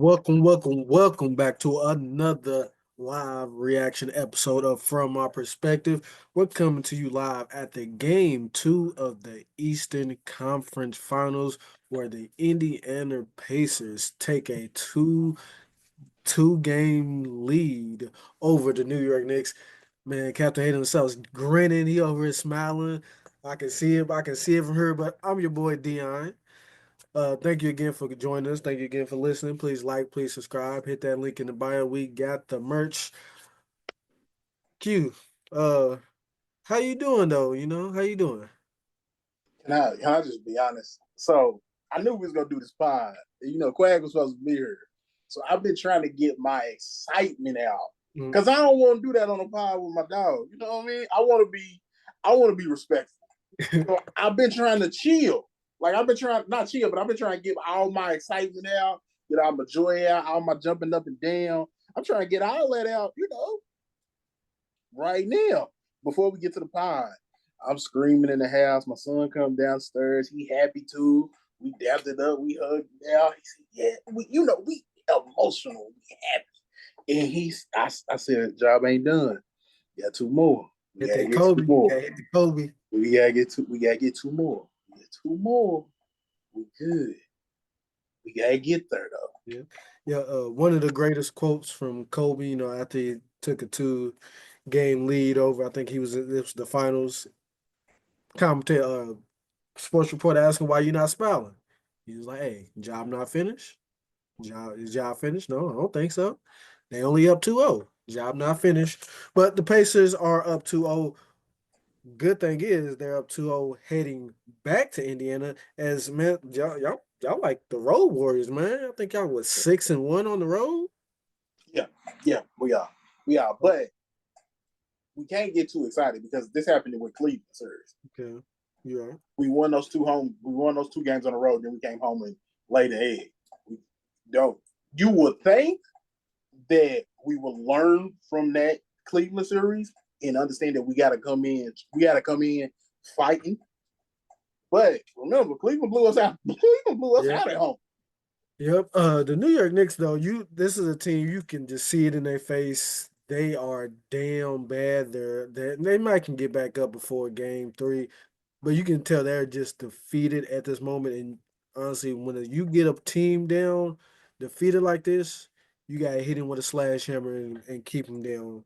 Welcome back to another live reaction episode of From Our Perspective. We're coming to you live at the game two of the Eastern Conference Finals, where the Indiana Pacers take a two game lead over the New York Knicks. Man, Captain Hayden himself is grinning. He over here smiling. I can see him. I can see it from here. But I'm your boy Dion. Thank you again for joining us. Thank you again for listening. Please like, please subscribe. Hit that link in the bio. We got the merch. Q, uh, how you doing though? How you doing? Can I just be honest? So I knew we was gonna do this pod. Quag was supposed to be here. So I've been trying to get my excitement out. Mm. Cause I don't want to do that on a pod with my dog. You know what I mean? I want to be respectful. So I've been trying to chill. Like I've been trying not chill, but I've been trying to get all my excitement out, get all my joy out, all my jumping up and down. I'm trying to get all that out, right now before we get to the pod. I'm screaming in the house. My son come downstairs. He happy too. We dapped it up. We hugged it out. He said, "Yeah, we emotional. We happy." And I said, "Job ain't done. We got two more. We Hit gotta that get two Kobe. more. Gotta hit the Kobe. We gotta get two. We gotta get two more. We get two more. We good. We gotta get there though." Yeah. Yeah. One of the greatest quotes from Kobe, after he took a two-game lead over, I think it was the finals. Commentator, sports reporter asking why you're not smiling. He was like, "Hey, job not finished. Job finished? No, I don't think so. They only up 2-0. Job not finished. But the Pacers are up 2-0. Good thing is they're up 2-0 heading back to Indiana. As man, y'all like the road warriors, man. I think y'all was 6-1 on the road. Yeah, yeah, we are. But we can't get too excited because this happened with Cleveland series. Okay. Yeah. We won those two games on the road, then we came home and laid the egg. We don't you would think that we will learn from that Cleveland series and understand that we gotta come in fighting. But remember, Cleveland blew us out. Cleveland blew us Yeah. out at home. Yep. The New York Knicks, though, this is a team you can just see it in their face. They are damn bad. They might can get back up before game three, but you can tell they're just defeated at this moment. And honestly, when you get a team down, defeated like this, you gotta hit him with a slash hammer and keep him down.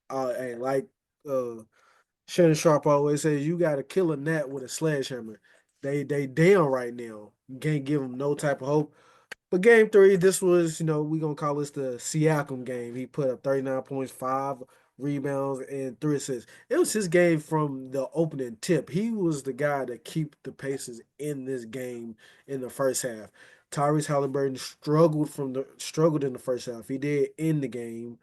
And like uh Shannon Sharp always says, you gotta kill a gnat with a sledgehammer. They down right now. You can't give them no type of hope. But game three, this was, we gonna call this the Siakam game. He put up 39 points, 5 rebounds, and 3 assists. It was his game from the opening tip. He was the guy to keep the Pacers in this game in the first half. Tyrese Halliburton struggled in the first half. He did in the game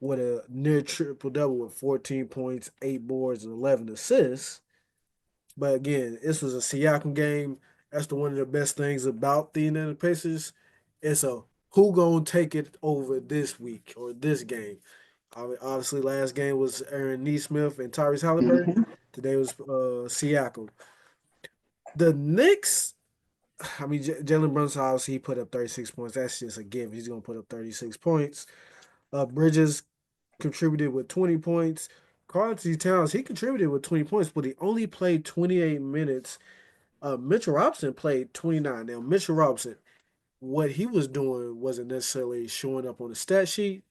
with a near triple double with 14 points, 8 boards, and 11 assists. But again, this was a Siakam game. That's one of the best things about the Indiana Pacers. It's a who gonna take it over this week or this game. Obviously, last game was Aaron Neesmith and Tyrese Halliburton. Mm-hmm. Today was Siakam. The Knicks, I mean, Jalen Brunson obviously he put up 36 points. That's just a given. He's gonna put up 36 points. Bridges contributed with 20 points. Carlton Towns, he contributed with 20 points, but he only played 28 minutes. Mitchell Robinson played 29. Now, Mitchell Robinson, what he was doing wasn't necessarily showing up on the stat sheet,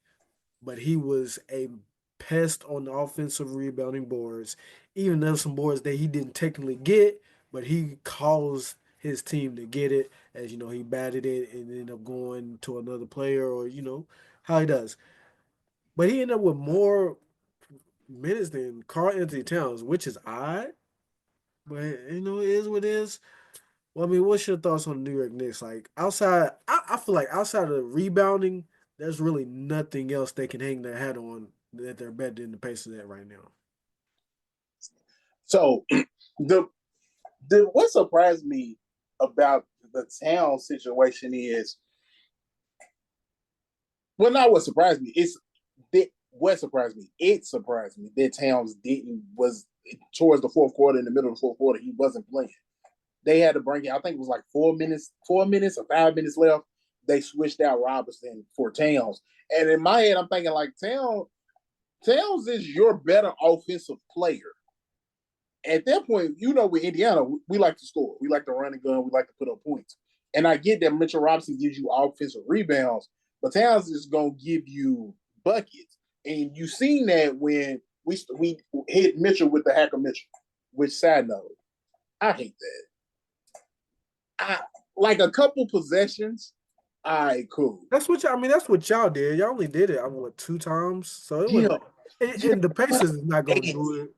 but he was a pest on the offensive rebounding boards. Even though some boards that he didn't technically get, but he caused his team to get it. As he batted it and ended up going to another player, or how he does. But he ended up with more minutes than Carl Anthony Towns, which is odd. But it is what it is. Well, I mean, what's your thoughts on the New York Knicks? Like outside, I feel like outside of the rebounding, there's really nothing else they can hang their hat on that they're better than the Pacers at right now. So the what surprised me about the town situation is, well, not what surprised me. It's that what surprised me. It surprised me that Towns didn't was towards the fourth quarter. In the middle of the fourth quarter, he wasn't playing. They had to bring it. I think it was like 4 minutes or 5 minutes left. they switched out Robinson for Towns. And in my head, I'm thinking like Towns is your better offensive player. At that point, with Indiana, we like to score. We like to run and gun. We like to put up points. And I get that Mitchell Robinson gives you offensive rebounds, but Towns is going to give you buckets. And you seen that when we hit Mitchell with the Hacker Mitchell. Which, side note, I hate that. Like a couple possessions, all right, cool. That's what that's what y'all did. Y'all only did it, 2 times. So it was Yeah, like, yeah, and the Pacers is not gonna yes. do it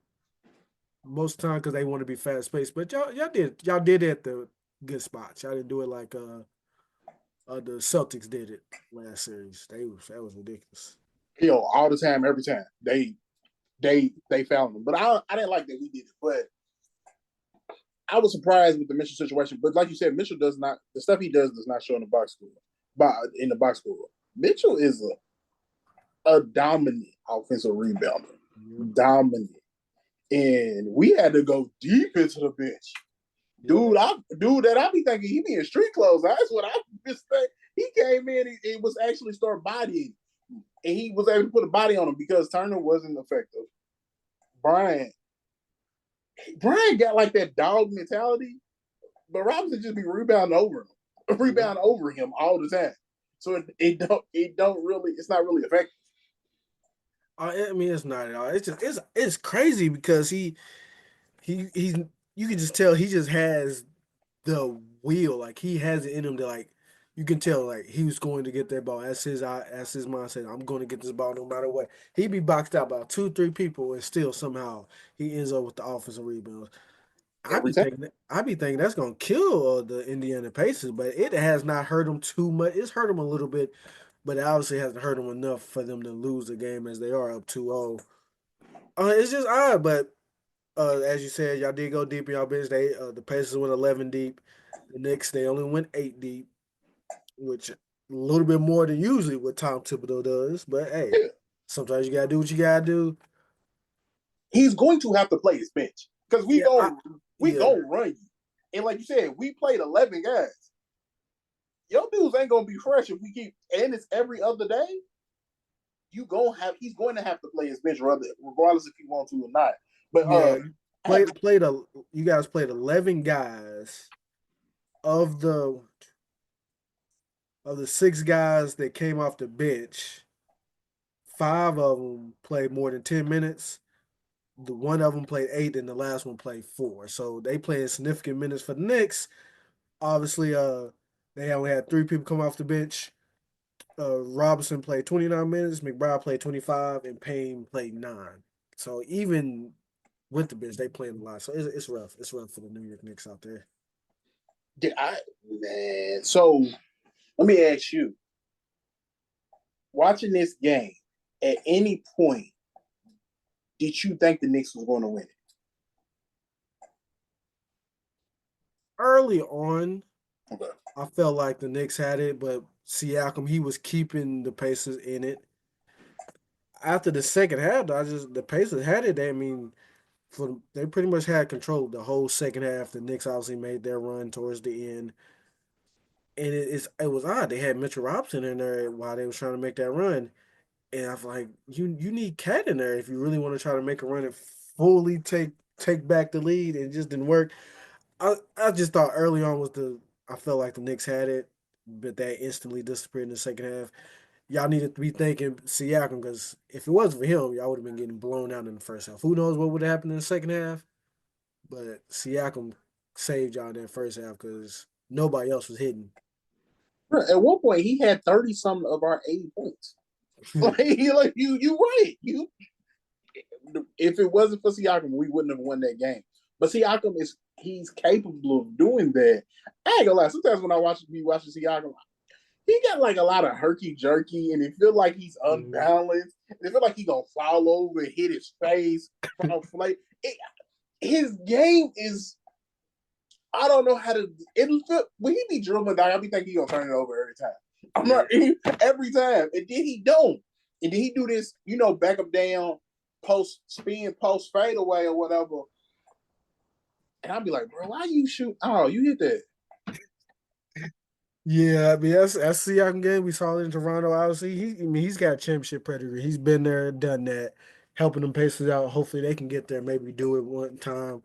most time because they want to be fast paced. But y'all did it at the good spots. Y'all didn't do it like the Celtics did it last series. That was ridiculous. All the time, every time they found them. But I didn't like that we did it. But I was surprised with the Mitchell situation. But like you said, Mitchell does not the stuff he does not show in the box score. In the box score, Mitchell is a dominant offensive rebounder, dominant, and we had to go deep into the bench. Dude, that I be thinking he be in street clothes. That's what I just think. He came in and was actually start bodying, and he was able to put a body on him because Turner wasn't effective. Brian got like that dog mentality, but Robinson just be rebounding over him all the time. So it don't really, it's not really effective. It's not at all. It's crazy because he's you can just tell he just has the wheel. Like he has it in him to like you can tell like he was going to get that ball. That's his mindset. I'm going to get this ball no matter what. He'd be boxed out by 2, 3 people and still somehow he ends up with the offensive rebounds. Every time. I be thinking that's gonna kill the Indiana Pacers, but it has not hurt them too much. It's hurt them a little bit, but it obviously hasn't hurt them enough for them to lose the game as they are up 2-0. It's just odd, but as you said, y'all did go deep in y'all bench. The Pacers went 11 deep. The Knicks they only went 8 deep, which a little bit more than usually what Tom Thibodeau does. But hey, Yeah. sometimes you gotta do what you gotta do. He's going to have to play his bench because Yeah, we yeah, gonna run you. And like you said, we played 11 guys. Your dudes ain't gonna be fresh if we keep, and it's every other day. He's going to have to play his bench regardless if he wants to or not. But yeah. I have You guys played 11 guys of the 6 guys that came off the bench. 5 of them played more than 10 minutes. The one of them played 8, and the last one played 4. So they played significant minutes for the Knicks. Obviously, they only had 3 people come off the bench. Robinson played 29 minutes, McBride played 25, and Payne played 9. So even with the bench, they played a lot. So it's rough. It's rough for the New York Knicks out there. man. So let me ask you: watching this game, at any point, did you think the Knicks was going to win it? Early on, Okay. I felt like the Knicks had it, but Siakam, he was keeping the Pacers in it. After the second half, the Pacers had it. They pretty much had control the whole second half. The Knicks obviously made their run towards the end, and it was odd. They had Mitchell Robinson in there while they was trying to make that run, and I was like, you need Cat in there if you really want to try to make a run and fully take back the lead. And it just didn't work. I just thought early on I felt like the Knicks had it, but that instantly disappeared in the second half. Y'all needed to be thanking Siakam because if it wasn't for him, y'all would have been getting blown out in the first half. Who knows what would have happened in the second half? But Siakam saved y'all in that first half because nobody else was hitting. At one point, he had 30 some of our 80 points. Like you right. If it wasn't for Siakam, we wouldn't have won that game. But Siakam he's capable of doing that. I ain't gonna lie. Sometimes when I watching Siakam, he got like a lot of herky jerky, and it feel like he's unbalanced. And it feel like he gonna fall over and hit his face from flight. His game is. I don't know how to. When he be dribbling down, I be thinking he gonna turn it over every time. I'm not every time, and then he don't, and then he do this, back up down, post spin, post fade away or whatever. And I'll be like, bro, why you shoot? Oh, you hit that. Yeah, I mean that's the Siakam game. We saw it in Toronto. Obviously, he's got championship pedigree. He's been there, done that, helping them Pacers out. Hopefully, they can get there. Maybe do it one time.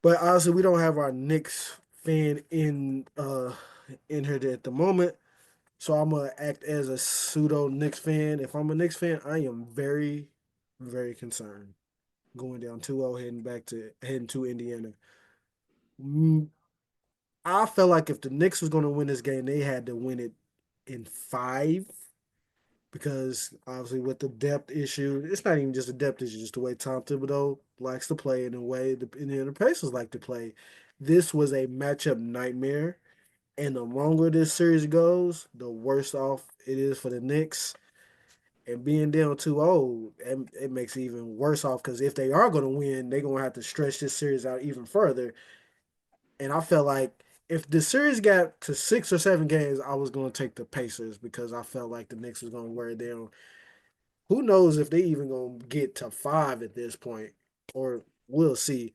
But honestly, we don't have our Knicks fan in here at the moment. So I'm gonna act as a pseudo Knicks fan. If I'm a Knicks fan, I am very, very concerned going down 2-0, heading to Indiana. Mm, I felt like if the Knicks was going to win this game, they had to win it in five because obviously with the depth issue, it's not even just a depth issue, just the way Tom Thibodeau likes to play and the way the Pacers like to play. This was a matchup nightmare, and the longer this series goes, the worse off it is for the Knicks. And being down 2-0, it makes it even worse off because if they are going to win, they're going to have to stretch this series out even further. And I felt like if the series got to 6 or 7 games, I was going to take the Pacers because I felt like the Knicks was going to wear it down. Who knows if they even going to get to five at this point, or we'll see.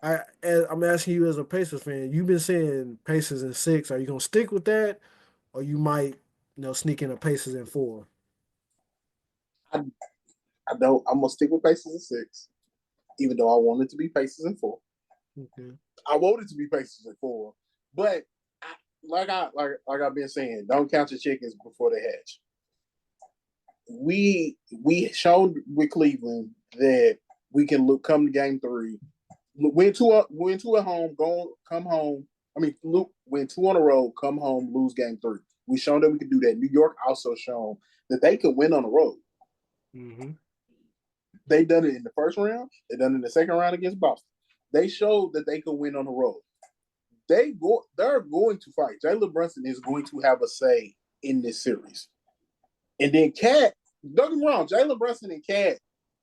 I'm asking you as a Pacers fan. You've been saying Pacers in six. Are you going to stick with that, or you might sneak in a Pacers in four? I, I don't. I'm gonna stick with Pacers in six, even though I want it to be Pacers in four. Okay. I want it to be Pacers in four, but like I've been saying, don't count your chickens before they hatch. We showed with Cleveland that we can come to game three, win two at home, go come home. I mean, win two on the road, come home, lose game three. We shown that we could do that. New York also shown that they could win on the road. Mm-hmm. They done it in the first round. They done it in the second round against Boston. They showed that they could win on the road. They're going to fight. Jalen Brunson is going to have a say in this series. And then Cat, don't get me wrong, Jalen Brunson and Cat,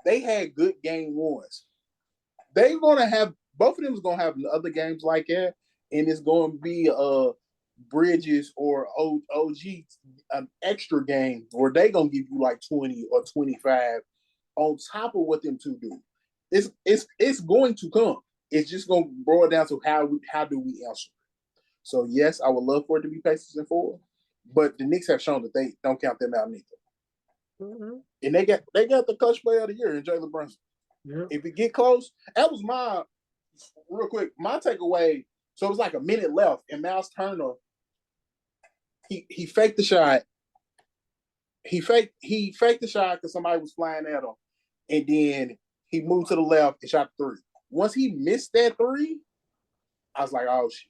they had good game ones. They're gonna have both of them is gonna have other games like that, and it's gonna be Bridges or OG an extra game where they gonna give you like 20 or 25 on top of what them two do. It's going to come. It's just gonna boil down to how do we answer. So yes, I would love for it to be Pacers in four, but the Knicks have shown that they don't count them out neither. Mm-hmm. And they got the clutch player of the year in Jalen Brunson. Yeah. If it get close, that was my real quick. My takeaway. So it was like a minute left, and Miles Turner he faked the shot. He faked the shot because somebody was flying at him, and then he moved to the left and shot the three. Once he missed that three, I was like, oh shit,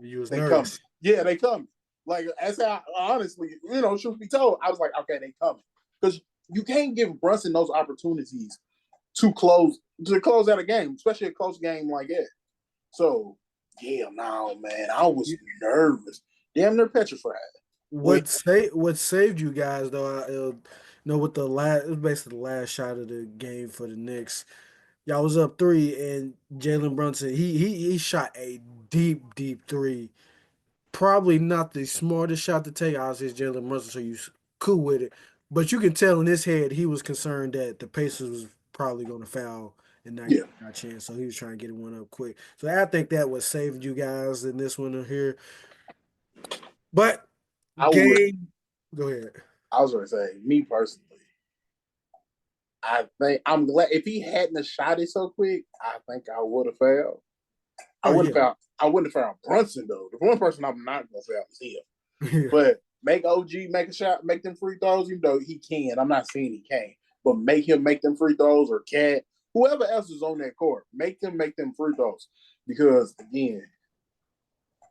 You was they coming. nervous. Yeah, they coming. Like as I honestly, truth be told, I was like, okay, they coming because you can't give Brunson those opportunities to close out a game, especially a close game like that. So yeah, no man, I was nervous, damn near petrified. When What saved you guys though? With the last, it was basically the last shot of the game for the Knicks. Y'all was up three, and Jalen Brunson he shot a deep three. Probably not the smartest shot to take. Obviously, it's Jalen Brunson, so cool with it. But you can tell in his head he was concerned that the Pacers was probably going to foul and not yeah, give him a chance. So he was trying to get one up quick. So I think that was saving you guys in this one here. But I would. game, go ahead. I was going to say, me personally, I think I'm glad if he hadn't have shot it so quick, I think I would have failed. I Oh wouldn't yeah, have found. I wouldn't have found Brunson though. The one person I'm not gonna fail is him. yeah. But make OG make a shot, make them free throws. Even though he can, I'm not saying he can't, but make him make them free throws or Cat, whoever else is on that court, make them free throws because again,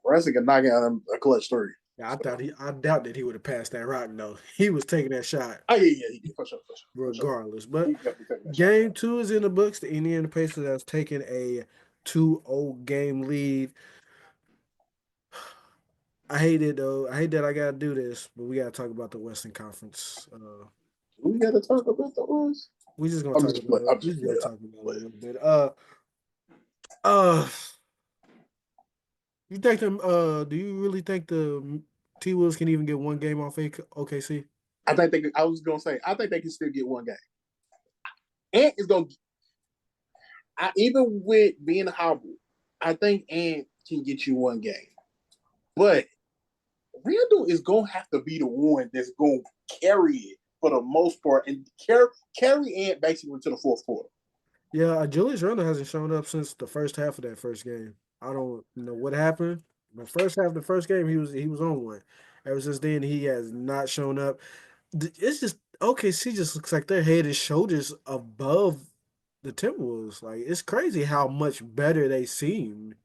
Brunson can knock out a clutch three. Yeah, So, I doubt that he would have passed that rock though. He was taking that shot oh yeah, he did for sure, for sure. regardless. But He definitely taking that shot. game two is in the books. The Indiana Pacers has taken a 2-0 game lead. I hate it though. I hate that I gotta do this, but we gotta talk about the Western Conference. We got to talk about the ones. We just gonna I'm talk just about playing. it. I'm We just just gonna playing. talk about it a little bit. Uh, you think them? Do you really think the T Wolves can even get one game off OKC? I think they. I was gonna say. I think they can still get one game. Ant is gonna. Even with being hobbled, I think Ant can get you one game. But Randall is gonna have to be the one that's gonna carry it for the most part and carry it basically to the fourth quarter. Yeah, Julius Randle hasn't shown up since the first half of that first game. I don't know what happened. The first half of the first game, he was on one. Ever since then, he has not shown up. It's just OKC just looks like they're head and shoulders above the Timberwolves. Like it's crazy how much better they seem.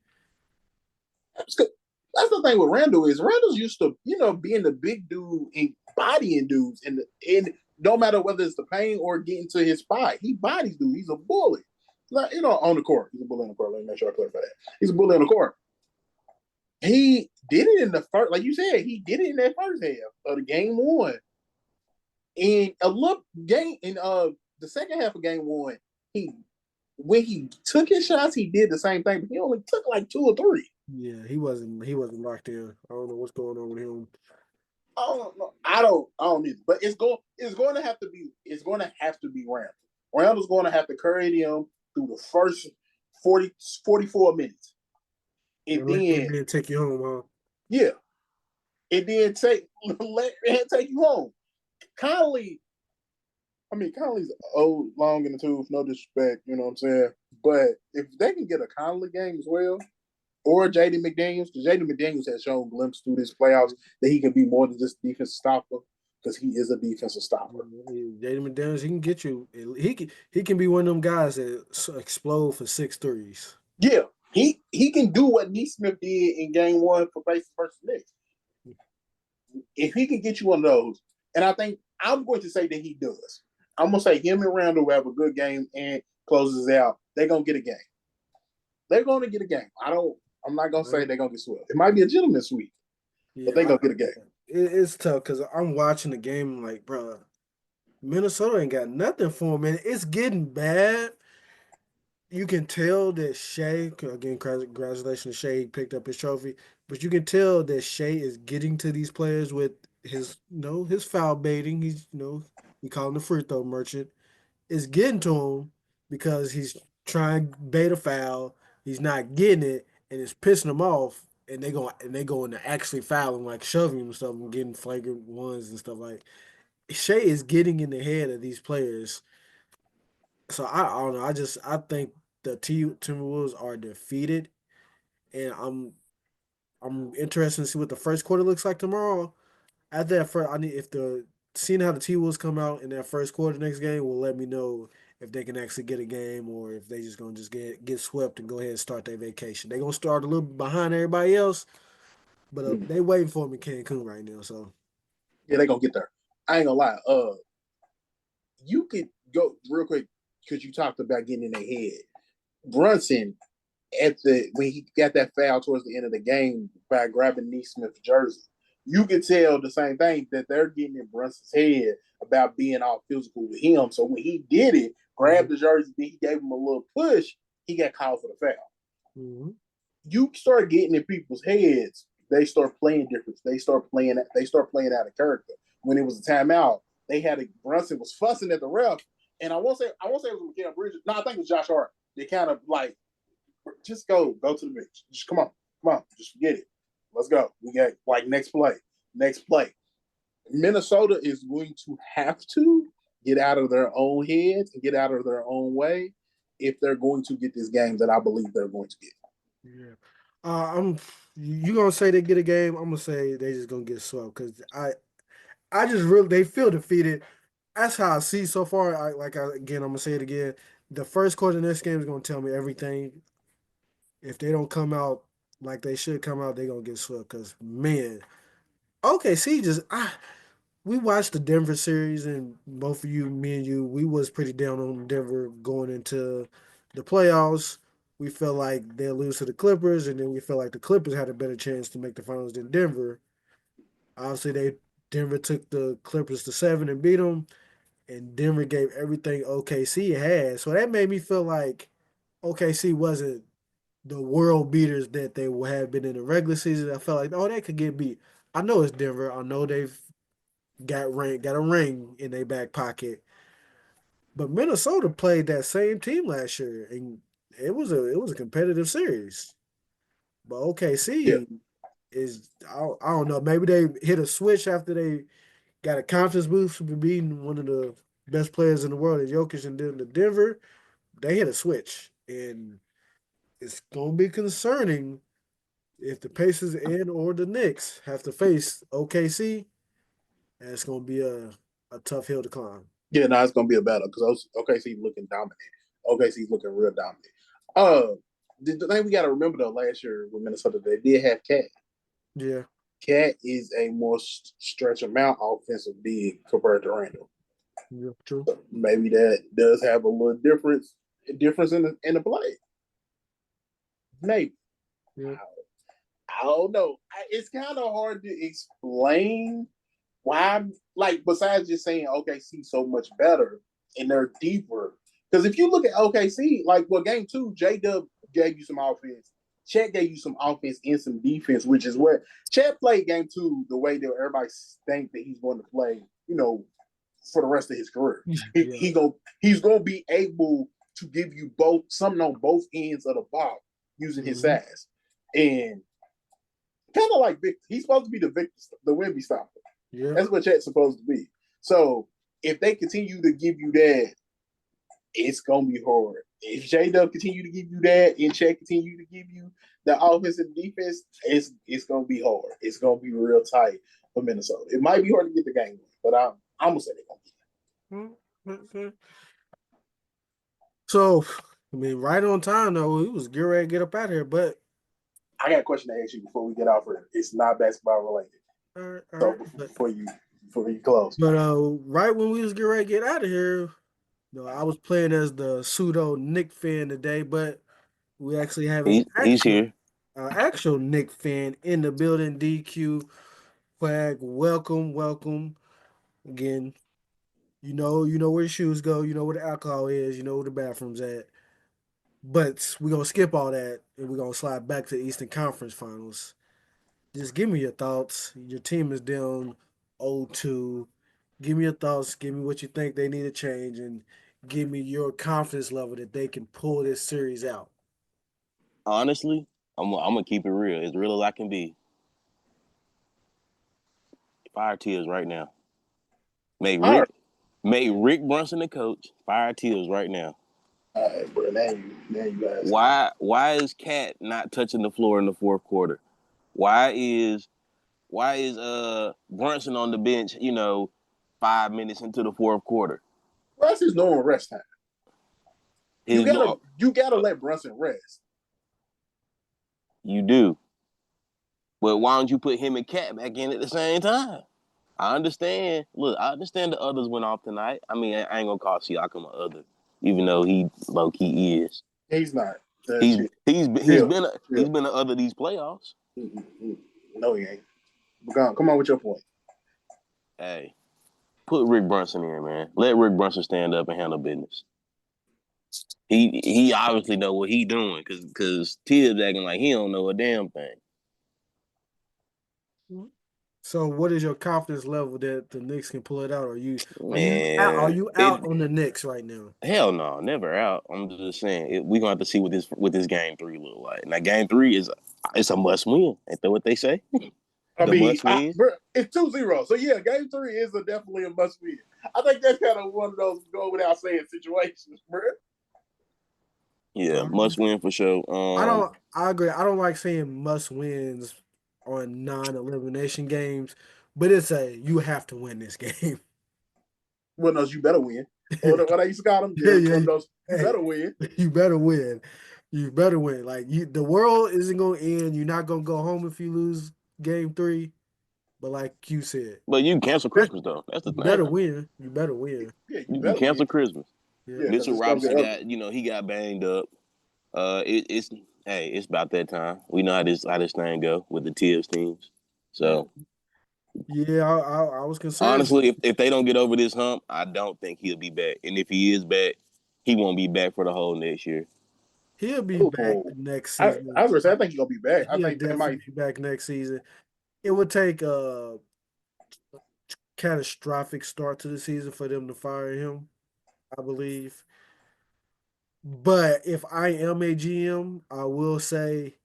That's the thing with Randall is Randall's used to, being the big dude and bodying dudes and no matter whether it's the paint or getting to his spot, he bodies dude. He's a bully. Like, on the court. He's a bully on the court. Let me make sure I clarify that. He's a bully on the court. He did it in the first, like you said, he did it in that first half of the game one. And a look game in the second half of game one, he when he took his shots, he did the same thing, but he only took like two or three. Yeah, he wasn't locked in. I don't know what's going on with him. I don't know. I don't either. But it's going to have to be Randall. Randall's going to have to carry him through the first 44 minutes. And And then then take you home, huh? yeah. And then let him take you home. Conley, Conley's old, long in the tooth, no disrespect, you know what I'm saying? But if they can get a Conley game as well, or Jaden McDaniels, because Jaden McDaniels has shown glimpses through these playoffs that he can be more than just a defensive stopper, because he is a defensive stopper. Jaden McDaniels, he can get you. He can be one of them guys that explode for six threes. Yeah, he can do what Neesmith did in game one for Pacers versus Knicks. If he can get you one of those, and I think I'm going to say that he does. I'm going to say him and Randall will have a good game and closes out. They're going to get a game. They're going to get a game. I'm not going to say they're going to get swept. It might be a gentleman's sweep, but they're Yeah, going to get a game. it's tough because I'm watching the game I'm like, bro, Minnesota ain't got nothing for him, and it's getting bad. You can tell that Shea, again, congratulations, Shea picked up his trophy, but you can tell that Shea is getting to these players with his foul baiting. We call him the free throw merchant. It's getting to him because he's trying to bait a foul. He's not getting it, and it's pissing him off. And they go into actually fouling, like shoving him and stuff, and getting flagrant ones and stuff like. Shea is getting in the head of these players. So I don't know. I think the Timberwolves are defeated, and I'm interested to see what the first quarter looks like tomorrow. After that first, I need if the seeing how the T-Wolves come out in that first quarter next game will let me know if they can actually get a game or if they just gonna just get swept and go ahead and start their vacation. They're gonna start a little behind everybody else, but they waiting for them in Cancun right now. So Yeah, they're going to get there. I ain't going to lie. You could go real quick because you talked about getting in their head. Brunson when he got that foul towards the end of the game by grabbing Neesmith's jersey, you could tell the same thing that they're getting in Brunson's head about being all physical with him. So when he did it, grabbed the jersey, then he gave him a little push, he got called for the foul. mm-hmm. You start getting in people's heads, they start playing different. They start playing out of character. When it was a timeout, Brunson was fussing at the ref, and I won't say it was Mikal Bridges. No, I think it was Josh Hart. They kind of like just go to the bench. Just come on, just forget it. Let's go. We got like next play. Minnesota is going to have to get out of their own heads and get out of their own way if they're going to get this game that I believe they're going to get. Yeah. I'm you gonna say they get a game? I'm gonna say they just gonna get swept because I just really they feel defeated. That's how I see so far. Again, I'm gonna say it again. The first quarter of this game is gonna tell me everything. If they don't come out like they should come out, they're gonna get swept. Cause man, okay, see, we watched the Denver series, and both of you, me and you, we was pretty down on Denver going into the playoffs. We felt like they'll lose to the Clippers, and then we felt like the Clippers had a better chance to make the finals than Denver. Obviously, Denver took the Clippers to seven and beat them, and Denver gave everything OKC had. So that made me feel like OKC wasn't the world beaters that they have been in the regular season. I felt like, oh, they could get beat. I know it's Denver. I know they've got a ring in their back pocket. But Minnesota played that same team last year, and it was a competitive series. But Yeah, OKC is I don't know. Maybe they hit a switch after they got a confidence boost for being one of the best players in the world, is Jokic, and then the Denver. They hit a switch, and it's gonna be concerning if the Pacers and or the Knicks have to face OKC. And it's gonna be a tough hill to climb. Yeah, no, it's gonna be a battle because OKC's looking dominant. OKC's looking real dominant. The thing we got to remember though, last year with Minnesota, they did have Cat. Yeah, Cat is a more stretch amount offensive big compared to Randall. yeah, true. So maybe that does have a little difference in the play. Maybe. Yeah, I don't know. It's kind of hard to explain why. Like besides just saying OKC so much better and they're deeper. Because if you look at OKC, like game two, J Dub gave you some offense. Chet gave you some offense and some defense, which is where Chet played game two the way that everybody think that he's going to play. For the rest of his career, yeah, he's gonna be able to give you both something on both ends of the ball using his hmm, size and kind of like Victor. He's supposed to be the Wemby stopper. yeah. That's what Chet's supposed to be. So if they continue to give you that, it's gonna be hard. If J Dub continue to give you that and Chet continue to give you the offense and defense, it's gonna be hard. It's gonna be real tight for Minnesota. It might be hard to get the game, but I'm gonna say they're gonna get Okay. So, I mean, right on time though. We was getting ready to get up out of here, but I got a question to ask you before we get off here. It's not basketball related. all So right. before you close. But right when we was getting ready to get out of here, I was playing as the pseudo Nick fan today, but we actually have an He's here. actual Nick fan in the building. DQ Quag, welcome, welcome again. You know where the shoes go. You know where the alcohol is. You know where the bathroom's at. But we're gonna skip all that and we're gonna slide back to the Eastern Conference Finals. Just give me your thoughts. Your team is down 0-2. Give me your thoughts. Give me what you think they need to change, and give me your confidence level that they can pull this series out. Honestly, I'm gonna keep it real, as real as I can be. Fire Tears right now. Make All right. Rick make Rick Brunson the coach. Fire Tears right now. All right, bro. Now you guys. Why is Cat not touching the floor in the fourth quarter? Why is Brunson on the bench? 5 minutes into the fourth quarter. Russ is normal rest time. You His gotta you gotta let Brunson rest. You do, but why don't you put him and Cat back in at the same time? I understand. Look, I understand the others went off tonight. I mean, I ain't gonna call Siakam an other, even though he low key is. He's not. He's Shit. he's Chill. he's Chill. been an other these playoffs. Mm-mm. No, he ain't. Come on with your point. Hey, put Rick Brunson in, man. Let Rick Brunson stand up and handle business. He obviously know what he doing because Tibbs acting like he don't know a damn thing. So, what is your confidence level that the Knicks can pull it out? Are you out? Are Man, you out on the Knicks right now? hell no, never out. I'm just saying we gonna have to see what this game three look like. Now game three it's a must win. Ain't that what they say? I The mean, must win. bro, it's 2-0. So yeah, game three is definitely a must win. I think that's kind of one of those go without saying situations, bro. Yeah, Um, must win for sure. I agree. I don't like saying must wins on non-elimination games, but it's a you have to win this game. One of those you better win. What I used to call them, Yeah, one yeah. of those you Hey, better win. you better win. You better win. Like the world isn't gonna end. You're not gonna go home if you lose game three. But like you said, But you can cancel Christmas though. That's the you better thing. win. You better win. Yeah, you You can better win. cancel Christmas. Yeah. Yeah, because Mitchell it's gonna get Robinson ugly. he got banged up. It's hey, it's about that time. We know how this thing go with the Tibbs teams. Yeah. So Yeah, I was concerned. honestly, if they don't get over this hump, I don't think he'll be back. And if he is back, he won't be back for the whole next year. He'll be back Oh, next I season. was gonna say I think he's gonna be back. I He'll think they might. definitely be back next season. It would take a catastrophic start to the season for them to fire him, I believe. But if I am a GM, I will say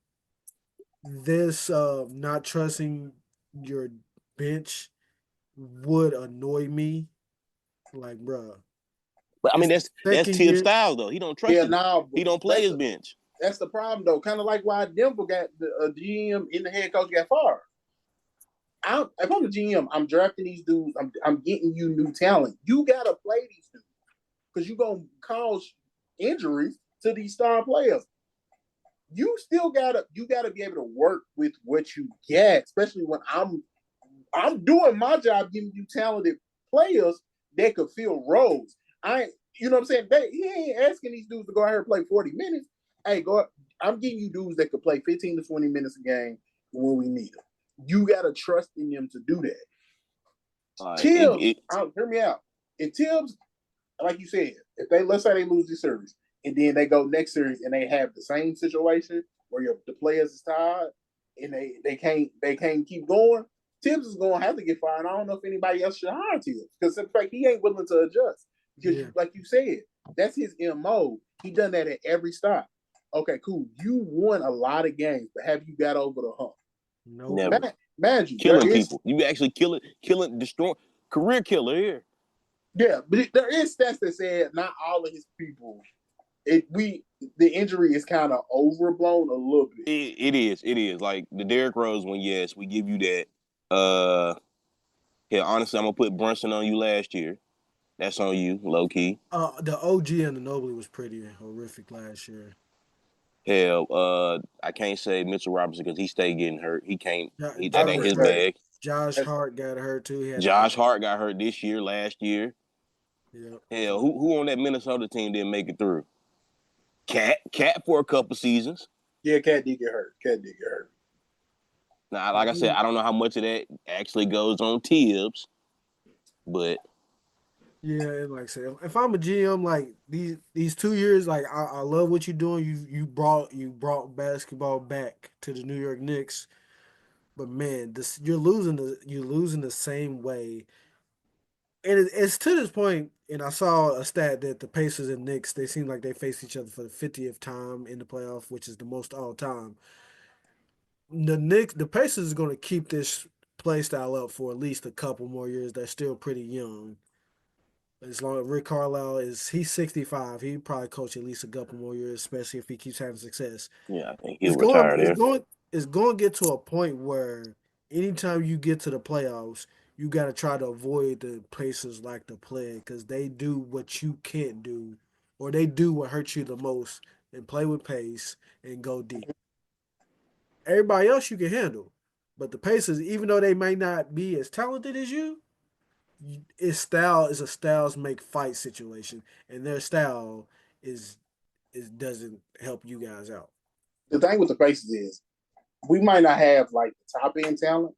this not trusting your bench would annoy me. Like, bruh, But I mean, it's the that's second Tibbs' year. style though. He don't trust Yeah, it. now He don't play his bench. that's the problem though. Kind of like why Denver got the GM and the head coach got fired. If I'm the GM, I'm drafting these dudes. I'm getting you new talent. You gotta play these dudes because you're gonna cause injuries to these star players. You gotta be able to work with what you get, especially when I'm doing my job giving you talented players that could fill roles. You know what I'm saying? He ain't asking these dudes to go out here and play 40 minutes. Hey, I'm getting you dudes that could play 15 to 20 minutes a game when we need them. You got to trust in them to do that. Tibbs, hear me out. If Tibbs, like you said, let's say they lose this series and then they go next series and they have the same situation where the players is tired and they can't keep going, Tibbs is going to have to get fired. I don't know if anybody else should hire Tibbs because in fact he ain't willing to adjust because like you said, that's his MO. He done that at every stop. Okay, cool. You won a lot of games, but have you got over the hump? No, Never. Imagine Killing people. You actually killing, destroying, career killer here. Yeah, but there is stats that said not all of his people. The injury is kind of overblown a little bit. It is. Like the Derrick Rose one, yes, we give you that. Yeah, honestly, I'm gonna put Brunson on you last year. That's on you, low key. The OG and the Nobly was pretty horrific last year. Hell, I can't say Mitchell Robinson because he stayed getting hurt. He can't. That ain't Josh his Hart, bag. Josh Hart got hurt too. He had Josh Hart got hurt this year, last year. Yep. Hell, who on that Minnesota team didn't make it through? Cat for a couple seasons. Yeah, Cat did get hurt. Now, like I said, I don't know how much of that actually goes on Tibbs, but yeah, and like I said, if I'm a GM, like these 2 years, like I love what you're doing. You brought basketball back to the New York Knicks, but man, this you're losing the same way, and it's to this point. And I saw a stat that the Pacers and Knicks they seem like they face each other for the 50th time in the playoff, which is the most all time. The Pacers is going to keep this play style up for at least a couple more years. They're still pretty young. As long as Rick Carlisle he's 65, he probably coach at least a couple more years, especially if he keeps having success. yeah, I think It's he'll going retire it's there. going it's going to get to a point where anytime you get to the playoffs, you got to try to avoid the Pacers like to play because they do what you can't do, or they do what hurts you the most, and play with pace and go deep. Everybody else you can handle, but the Pacers, even though they may not be as talented as you, its style is a styles make fight situation, and their style is doesn't help you guys out. The thing with the Pacers is we might not have like the top end talent,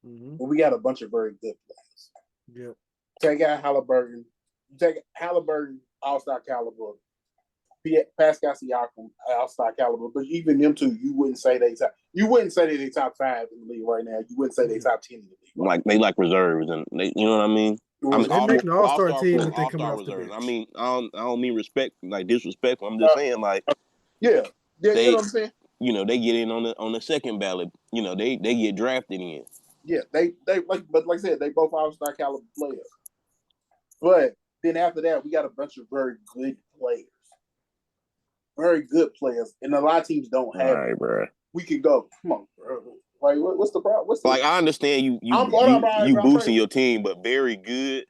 but we got a bunch of very good players. Yep. Take out Halliburton. You take Halliburton, All Star caliber. Pascal Siakam, All Star caliber. But even them two, you wouldn't say they top 5 in the league right now. You wouldn't say they top 10 in the league. Right Like they like reserves, and you know what I mean. I mean, They make an all-star team if they come all-star off the reserves. bench. I mean, I don't mean respect like disrespectful. I'm just saying like yeah, you know they, what I'm saying. they get in on the second ballot. They get drafted in. Yeah, but like I said, they both All Star caliber players. But then after that, we got a bunch of very good players, and a lot of teams don't have. All right, bro. We could go. Come on, bro. Like, what's the problem? Like I understand you boosting your team, but very good.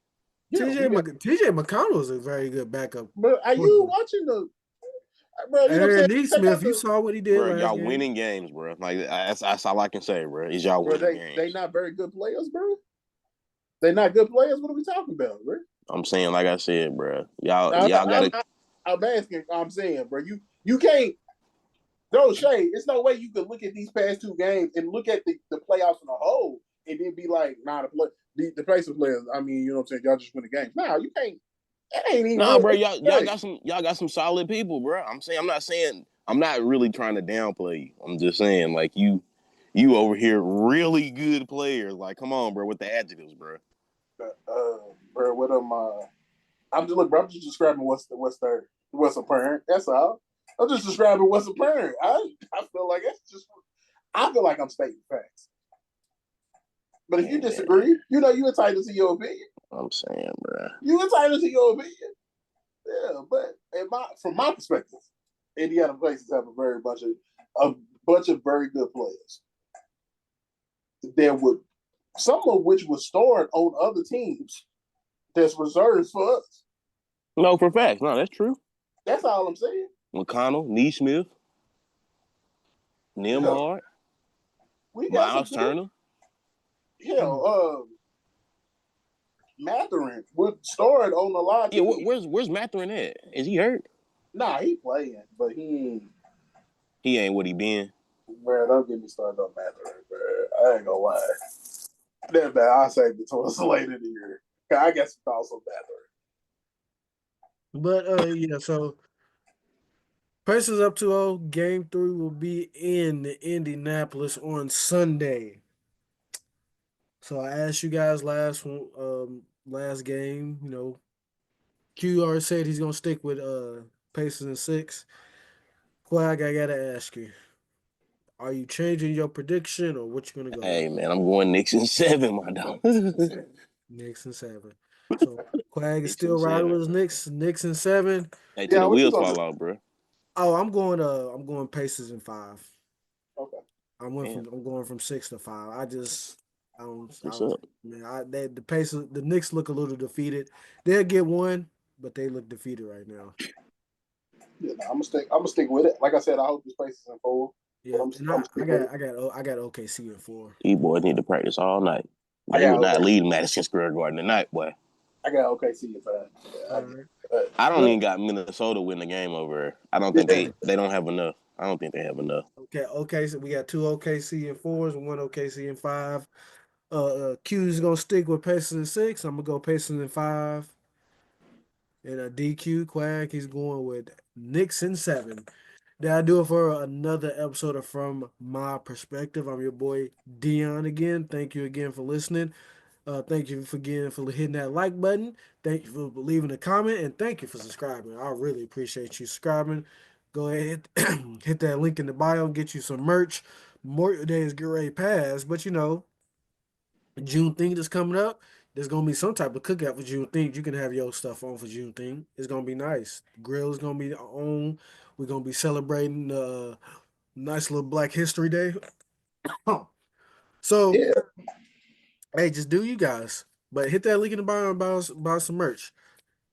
Yeah, TJ McConnell is a very good backup. But are you watching the? Bro, you know what I'm saying? Smith, you saw what he did bro, last y'all game. winning games, bro. Like that's all I can say, bro. Is y'all winning games? They not very good players, bro. They not good players. What are we talking about, bro? I'm saying, like I said, bro. Y'all gotta. I'm asking. I'm saying, bro. You can't. No shade. It's no way you could look at these past 2 games and look at the playoffs in a whole and then be like, nah, the Pacers players. I mean, you know what I'm saying? Y'all just win the games. No, you can't. That ain't even. Nah, bro. Y'all got some solid people, bro. I'm not really trying to downplay you. I'm just saying, like you over here really good players. Like, come on, bro, with the adjectives, bro. Bro, what am I'm just describing what's apparent. That's all. I'm just describing what's apparent. I feel like that's just I feel like I'm stating facts. But if you disagree, you know you're entitled to your opinion. I'm saying, bro. You entitled to your opinion. Yeah, but from my perspective, Indiana places have a bunch of very good players. Some of which was stored on other teams that's reserved for us. No, for facts. No, that's true. That's all I'm saying. McConnell, Neesmith, Nembhard, We got Miles Turner. Mathurin was stored on a lot of teams. Where's Mathurin at? Is he hurt? Nah, he playing, but he ain't what he been. Bro, don't get me started on Mathurin, bro. I ain't gonna lie. That bad. I'll save it towards later in the year. I guess it's also But yeah, so Pacers up 2-0. Game 3 will be in Indianapolis on Sunday. So I asked you guys last game, Q already said he's gonna stick with Pacers in 6. Quag, I gotta ask you, are you changing your prediction or what you gonna go Hey with? man, I'm going Knicks in 7, my dog. Knicks in 7. So Quag is still riding with his Knicks in 7. Hey, till the wheels fall out, bro. Oh, I'm going Pacers in 5. Okay. I'm going from 6 to 5. The Pacers, the Knicks look a little defeated. They'll get one, but they look defeated right now. Yeah, I'm gonna stick with it. Like I said, I hope this Pacers in 4. Yeah, I got OKC in 4. You boys need to practice all night. They would not lead Madison Square Garden tonight, boy. I got OKC in 5. I don't even got Minnesota win the game over. I don't think they don't have enough. I don't think they have enough. Okay, so we got 2 OKC in 4s and 1 OKC in 5. Q is gonna stick with Pacers in 6. I'm gonna go Pacers in 5. And a DQ Quag, he's going with Knicks in 7. That'll do it for another episode of From My Perspective. I'm your boy Dion again. Thank you again for listening. Thank you for hitting that like button. Thank you for leaving a comment, and thank you for subscribing. I really appreciate you subscribing. Go ahead, hit that link in the bio, get you some merch. Memorial Day is get ready to pass, but Juneteenth is coming up. There's gonna be some type of cookout for Juneteenth. You can have your stuff on for Juneteenth. It's gonna be nice. The grill is gonna be on. We're gonna be celebrating nice little Black History Day. So, hey, just do you guys. But hit that link in the bio and buy some merch.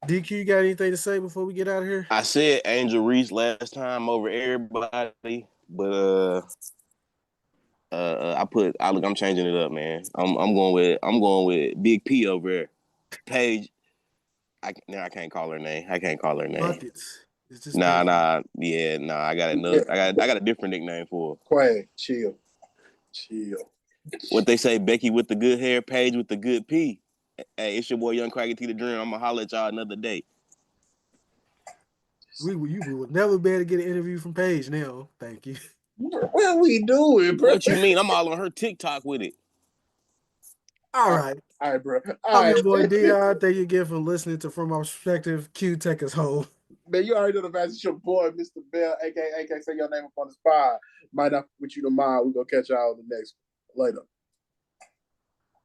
DQ, you got anything to say before we get out of here? I said Angel Reese last time over everybody, but I'm changing it up, man. I'm going with Big P over there. Paige. I can't call her name. Buckets. It's just I got another. I got a different nickname for her. Quay, chill. What they say, Becky with the good hair, Paige with the good P. Hey, it's your boy Young Craggy T the Dream. I'm gonna holler at y'all another day. We would never be able to get an interview from Paige now. Thank you. What we doing, bro? What you mean? I'm all on her TikTok with it. All right. All right, bro. I'm your boy Dion. Thank you again for listening to From My Perspective. Q, take us home. Man, you already know the message. It's your boy, Mr. Bell, aka say your name up on the spot. Might not with you tomorrow. We're gonna catch y'all on the next one. Later.